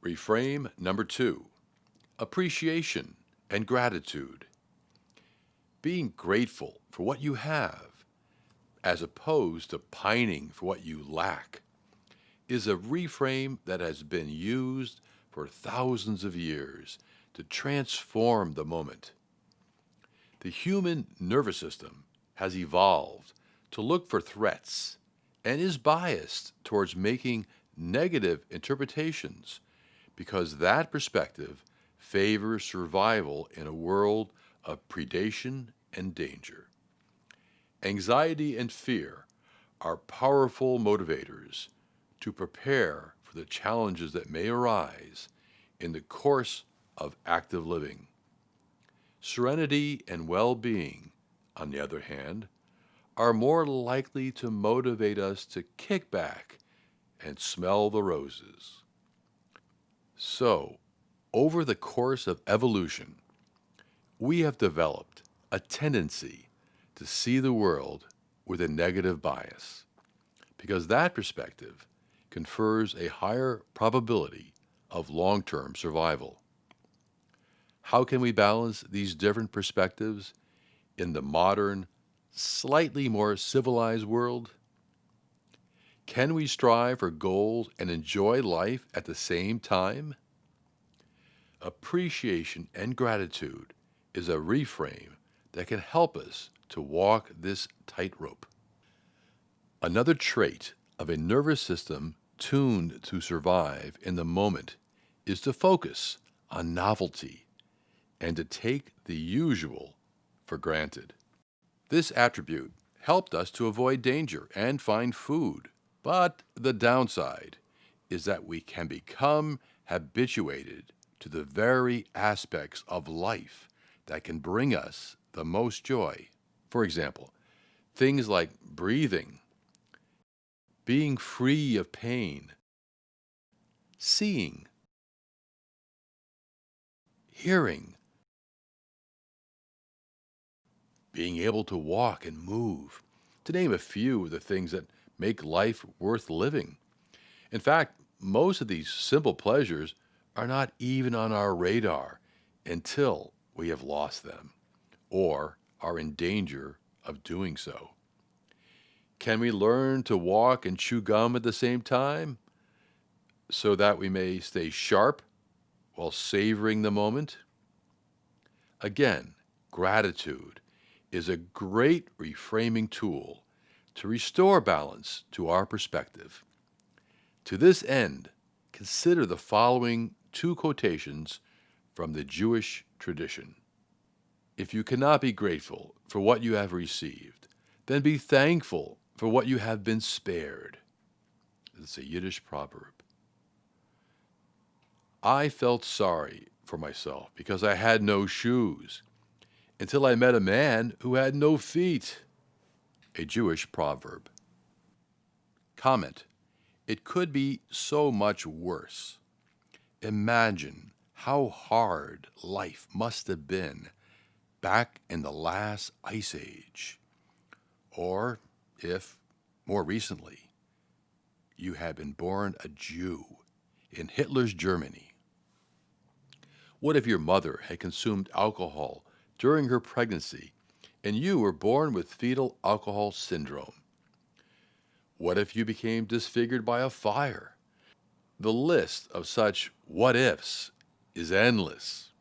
Reframe number 2, appreciation and gratitude. Being grateful for what you have, as opposed to pining for what you lack, is a reframe that has been used for thousands of years to transform the moment. The human nervous system has evolved to look for threats and is biased towards making negative interpretations because that perspective favors survival in a world of predation and danger. Anxiety and fear are powerful motivators to prepare for the challenges that may arise in the course of active living. Serenity and well-being, on the other hand, are more likely to motivate us to kick back and smell the roses. So, over the course of evolution, we have developed a tendency to see the world with a negative bias, because that perspective confers a higher probability of long-term survival. How can we balance these different perspectives in the modern, slightly more civilized world? Can we strive for goals and enjoy life at the same time? Appreciation and gratitude is a reframe that can help us to walk this tightrope. Another trait of a nervous system tuned to survive in the moment is to focus on novelty and to take the usual for granted. This attribute helped us to avoid danger and find food, but the downside is that we can become habituated to the very aspects of life that can bring us the most joy. For example, things like breathing, being free of pain, seeing, hearing, being able to walk and move, to name a few of the things that make life worth living. In fact, most of these simple pleasures are not even on our radar until we have lost them or are in danger of doing so. Can we learn to walk and chew gum at the same time so that we may stay sharp while savoring the moment? Again, gratitude is a great reframing tool to restore balance to our perspective. To this end, consider the following two quotations from the Jewish tradition. If you cannot be grateful for what you have received, then be thankful for what you have been spared. It's a Yiddish proverb. I felt sorry for myself because I had no shoes until I met a man who had no feet. A Jewish proverb. Comment. It could be so much worse. Imagine how hard life must have been back in the last ice age, or if, more recently, you had been born a Jew in Hitler's Germany. What if your mother had consumed alcohol during her pregnancy and you were born with fetal alcohol syndrome? What if you became disfigured by a fire? The list of such what-ifs is endless.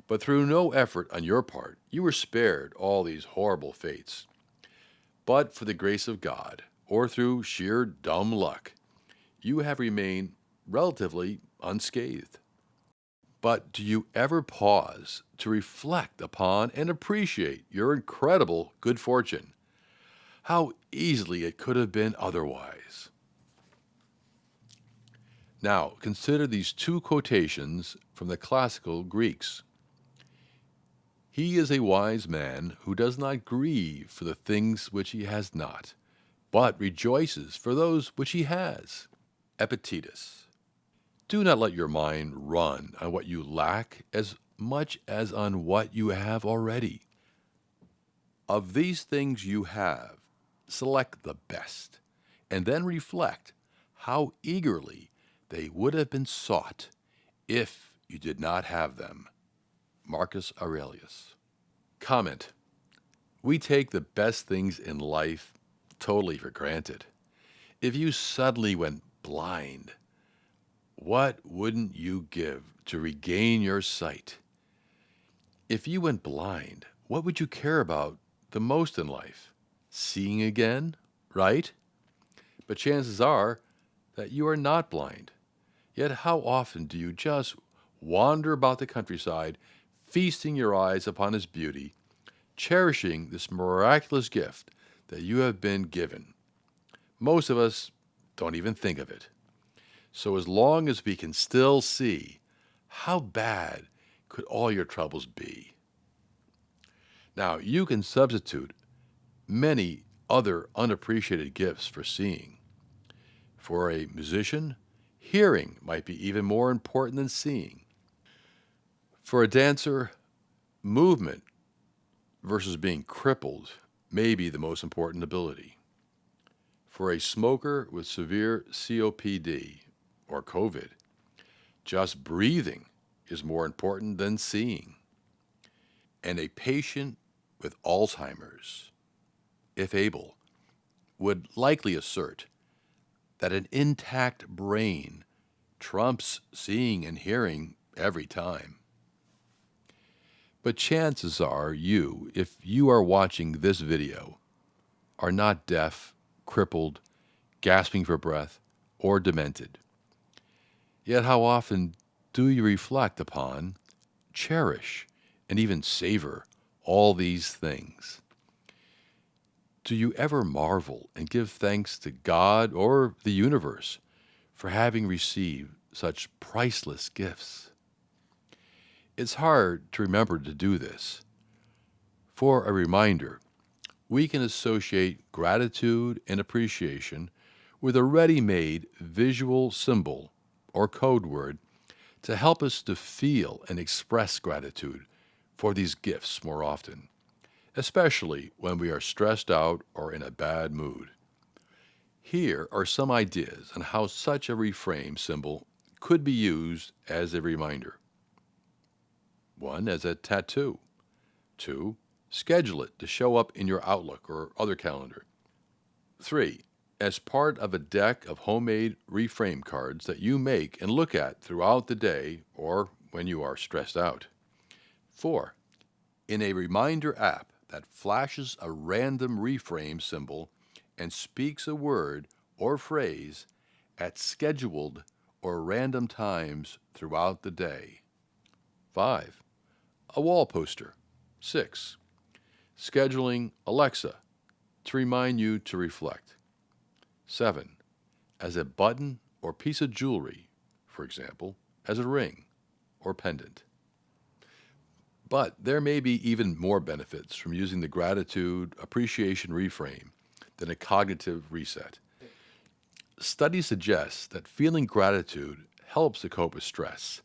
But through no effort on your part, you were spared all these horrible fates. But for the grace of God, or through sheer dumb luck, you have remained relatively unscathed. But do you ever pause to reflect upon and appreciate your incredible good fortune? How easily it could have been otherwise. Now, consider these two quotations from the classical Greeks. He is a wise man who does not grieve for the things which he has not, but rejoices for those which he has. Epictetus. Do not let your mind run on what you lack as much as on what you have already. Of these things you have, select the best, and then reflect how eagerly they would have been sought if you did not have them. Marcus Aurelius. Comment. We take the best things in life totally for granted. If you suddenly went blind, what wouldn't you give to regain your sight? If you went blind, what would you care about the most in life? Seeing again, right? But chances are that you are not blind. Yet how often do you just wander about the countryside, feasting your eyes upon its beauty, cherishing this miraculous gift that you have been given? Most of us don't even think of it. So as long as we can still see, how bad could all your troubles be? Now, you can substitute many other unappreciated gifts for seeing. For a musician, hearing might be even more important than seeing. For a dancer, movement versus being crippled may be the most important ability. For a smoker with severe COPD or COVID, just breathing is more important than seeing. And a patient with Alzheimer's, if able, would likely assert that an intact brain trumps seeing and hearing every time. But chances are you, if you are watching this video, are not deaf, crippled, gasping for breath, or demented. Yet how often do you reflect upon, cherish, and even savor all these things? Do you ever marvel and give thanks to God or the universe for having received such priceless gifts? It's hard to remember to do this. For a reminder, we can associate gratitude and appreciation with a ready-made visual symbol or code word to help us to feel and express gratitude for these gifts more often, especially when we are stressed out or in a bad mood. Here are some ideas on how such a reframe symbol could be used as a reminder. 1. As a tattoo. 2. Schedule it to show up in your Outlook or other calendar. 3. As part of a deck of homemade reframe cards that you make and look at throughout the day or when you are stressed out. 4. In a reminder app that flashes a random reframe symbol and speaks a word or phrase at scheduled or random times throughout the day. 5. A wall poster. 6. Scheduling Alexa to remind you to reflect. 7. As a button or piece of jewelry, for example, as a ring or pendant. But there may be even more benefits from using the gratitude appreciation reframe than a cognitive reset. Studies suggest that feeling gratitude helps to cope with stress,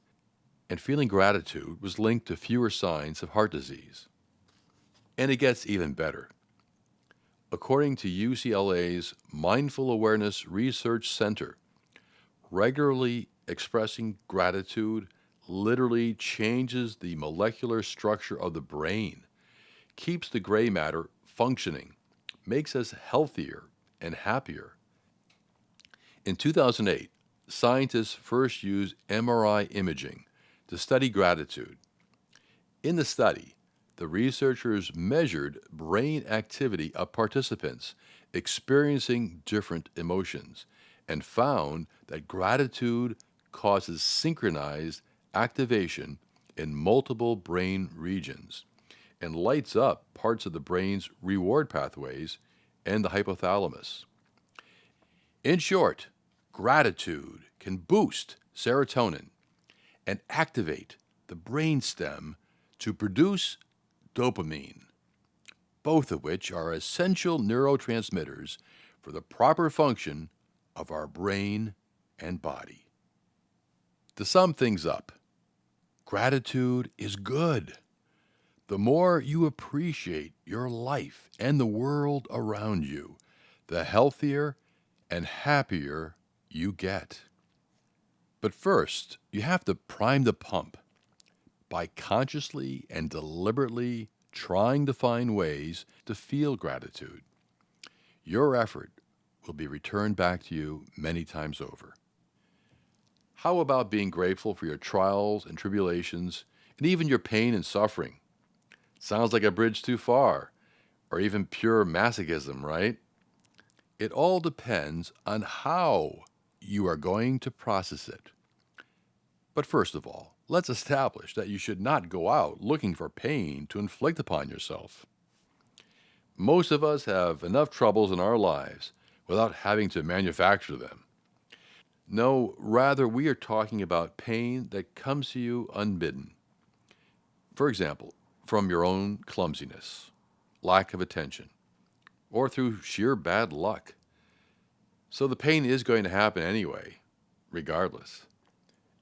and feeling gratitude was linked to fewer signs of heart disease. And it gets even better. According to UCLA's Mindful Awareness Research Center, regularly expressing gratitude literally changes the molecular structure of the brain, keeps the gray matter functioning, makes us healthier and happier. In 2008, scientists first used MRI imaging to study gratitude. In the study, the researchers measured brain activity of participants experiencing different emotions and found that gratitude causes synchronized activation in multiple brain regions and lights up parts of the brain's reward pathways and the hypothalamus. In short, gratitude can boost serotonin and activate the brainstem to produce dopamine, both of which are essential neurotransmitters for the proper function of our brain and body. To sum things up, gratitude is good. The more you appreciate your life and the world around you, the healthier and happier you get. But first, you have to prime the pump by consciously and deliberately trying to find ways to feel gratitude. Your effort will be returned back to you many times over. How about being grateful for your trials and tribulations and even your pain and suffering? Sounds like a bridge too far, or even pure masochism, right? It all depends on how you are going to process it. But first of all, let's establish that you should not go out looking for pain to inflict upon yourself. Most of us have enough troubles in our lives without having to manufacture them. No, rather, we are talking about pain that comes to you unbidden. For example, from your own clumsiness, lack of attention, or through sheer bad luck. So the pain is going to happen anyway, regardless.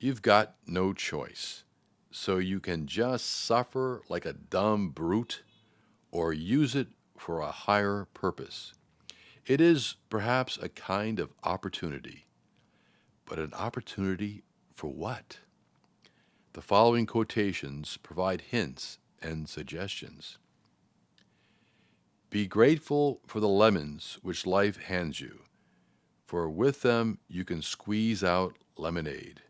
You've got no choice. So you can just suffer like a dumb brute or use it for a higher purpose. It is perhaps a kind of opportunity. But an opportunity for what? The following quotations provide hints and suggestions. Be grateful for the lemons which life hands you, for with them you can squeeze out lemonade.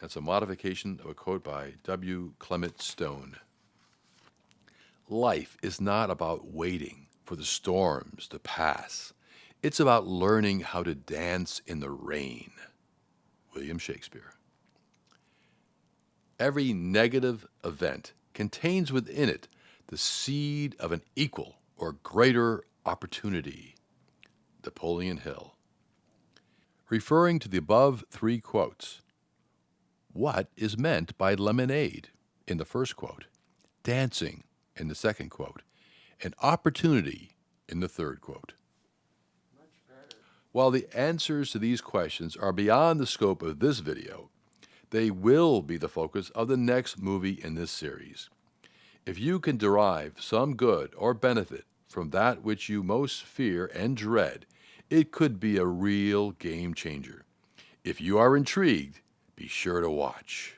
That's a modification of a quote by W. Clement Stone. Life is not about waiting for the storms to pass. It's about learning how to dance in the rain. William Shakespeare. Every negative event contains within it the seed of an equal or greater opportunity. Napoleon Hill. Referring to the above three quotes, what is meant by lemonade in the first quote, dancing in the second quote, and opportunity in the third quote? While the answers to these questions are beyond the scope of this video, they will be the focus of the next movie in this series. If you can derive some good or benefit from that which you most fear and dread, it could be a real game changer. If you are intrigued, be sure to watch.